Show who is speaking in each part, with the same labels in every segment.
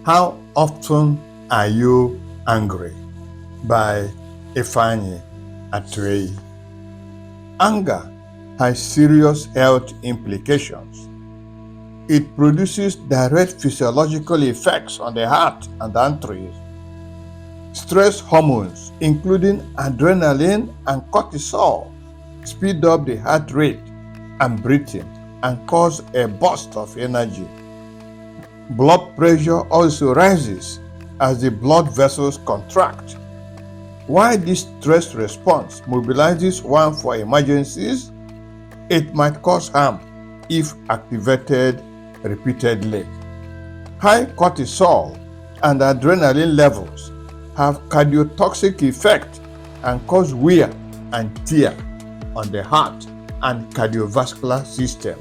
Speaker 1: How often are you angry? By Ifeanyi Atwei. Anger has serious health implications. It produces direct physiological effects on the heart and arteries. Stress hormones, including adrenaline and cortisol, speed up the heart rate and breathing and cause a burst of energy. Blood pressure also rises as the blood vessels contract. While this stress response mobilizes one for emergencies, it might cause harm if activated repeatedly. High cortisol and adrenaline levels have cardiotoxic effect and cause wear and tear on the heart and cardiovascular system.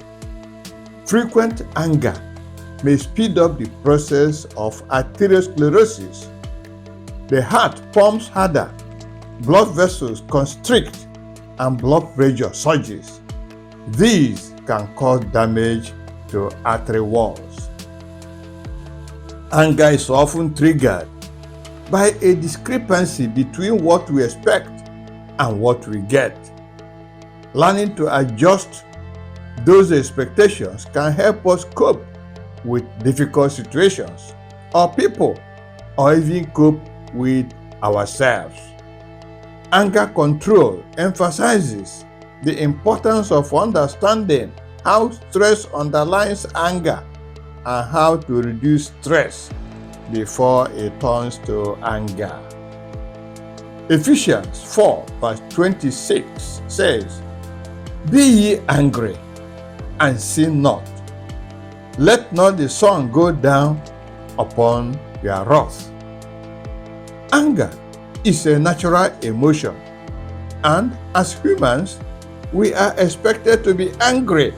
Speaker 1: Frequent anger may speed up the process of arteriosclerosis. The heart pumps harder, blood vessels constrict, and blood pressure surges. These can cause damage to artery walls. Anger is often triggered by a discrepancy between what we expect and what we get. Learning to adjust those expectations can help us cope with difficult situations or people, or even cope with ourselves. Anger control emphasizes the importance of understanding how stress underlies anger and how to reduce stress before it turns to anger. Ephesians 4 verse 26 says, "Be ye angry, and sin not. Let not the sun go down upon your wrath." Anger is a natural emotion, and as humans, we are expected to be angry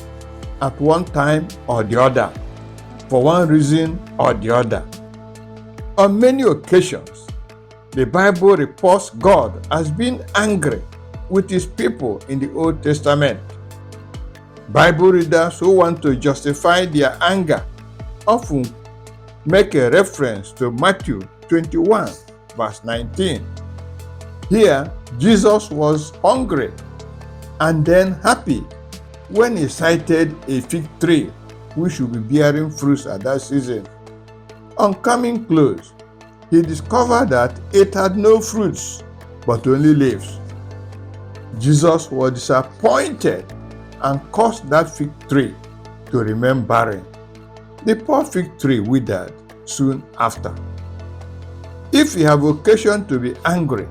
Speaker 1: at one time or the other, for one reason or the other. On many occasions, the Bible reports God as being angry with his people in the Old Testament. Bible readers who want to justify their anger often make a reference to Matthew 21 verse 19. Here, Jesus was hungry and then happy when he sighted a fig tree which should be bearing fruits at that season. On coming close, he discovered that it had no fruits, but only leaves. Jesus was disappointed and caused that fig tree to remain barren. The poor fig tree withered soon after. If you have occasion to be angry,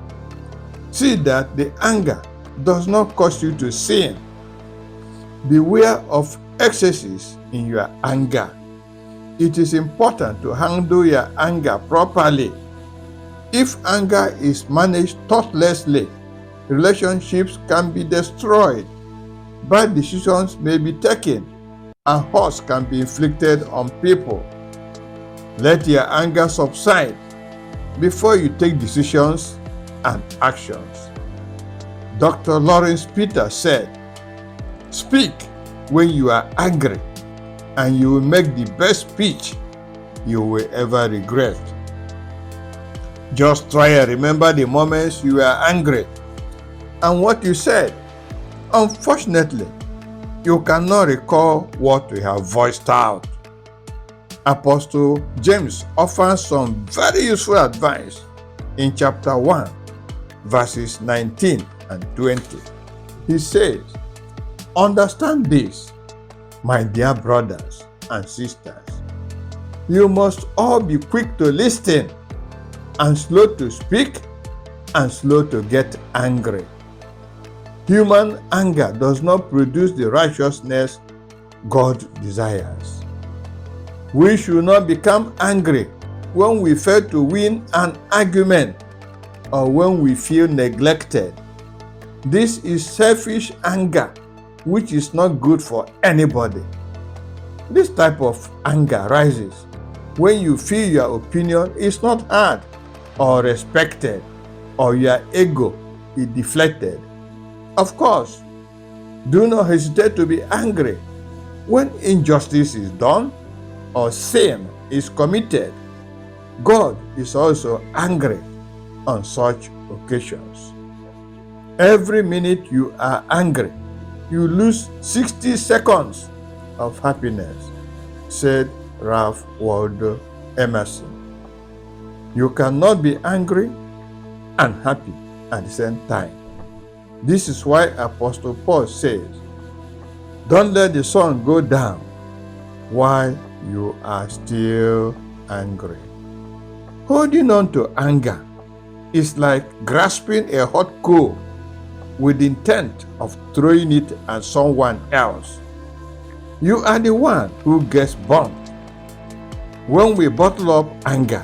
Speaker 1: see that the anger does not cause you to sin. Beware of excesses in your anger. It is important to handle your anger properly. If anger is managed thoughtlessly, relationships can be destroyed, bad decisions may be taken, and hurt can be inflicted on people. Let your anger subside before you take decisions and actions. Dr. Lawrence Peter said, "Speak when you are angry, and you will make the best speech you will ever regret." Just try and remember the moments you were angry and what you said. Unfortunately, you cannot recall what you have voiced out. Apostle James offers some very useful advice in chapter 1, verses 19 and 20. He says, "Understand this, my dear brothers and sisters. You must all be quick to listen, and slow to speak, and slow to get angry. Human anger does not produce the righteousness God desires. We should not become angry when we fail to win an argument or when we feel neglected. This is selfish anger, which is not good for anybody. This type of anger rises when you feel your opinion is not heard or respected, or your ego is deflated. Of course, do not hesitate to be angry when injustice is done or sin is committed. God is also angry on such occasions. Every minute you are angry, you lose 60 seconds of happiness, said Ralph Waldo Emerson. You cannot be angry and happy at the same time. This is why Apostle Paul says, don't let the sun go down while you are still angry. Holding on to anger is like grasping a hot coal with the intent of throwing it at someone else. You are the one who gets burnt. When we bottle up anger,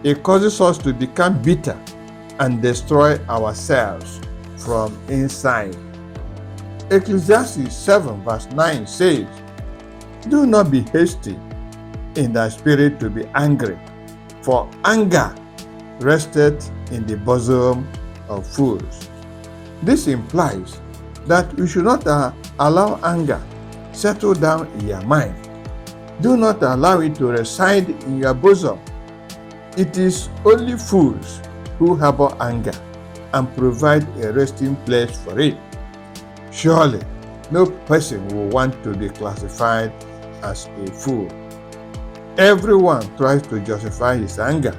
Speaker 1: it causes us to become bitter and destroy ourselves from inside. Ecclesiastes 7 verse 9 says, do not be hasty in thy spirit to be angry, for anger resteth in the bosom of fools. This implies that you should not allow anger settle down in your mind. Do not allow it to reside in your bosom. It is only fools who harbor anger and provide a resting place for it. Surely, no person will want to be classified as a fool. Everyone tries to justify his anger.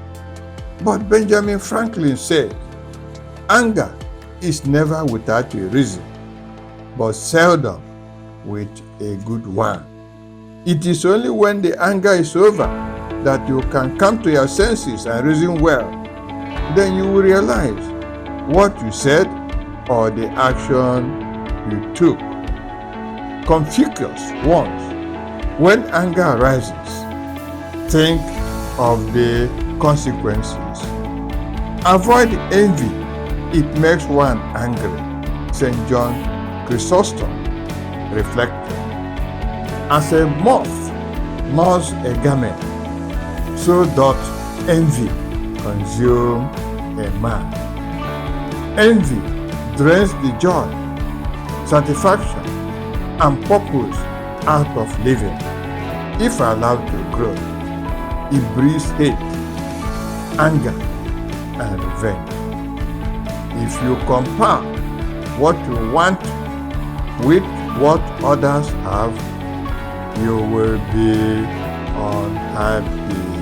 Speaker 1: But Benjamin Franklin said, anger is never without a reason, but seldom with a good one. It is only when the anger is over that you can come to your senses and reason well. Then you will realize what you said or the action you took. Confucius once, when anger arises, think of the consequences. Avoid envy, it makes one angry. St. John Chrysostom reflected. As a moth gnaws a garment, so doth envy consume a man. Envy drains the joy, satisfaction, and purpose out of living. If allowed to grow, it breeds hate, anger, and revenge. If you compare what you want with what others have, you will be unhappy.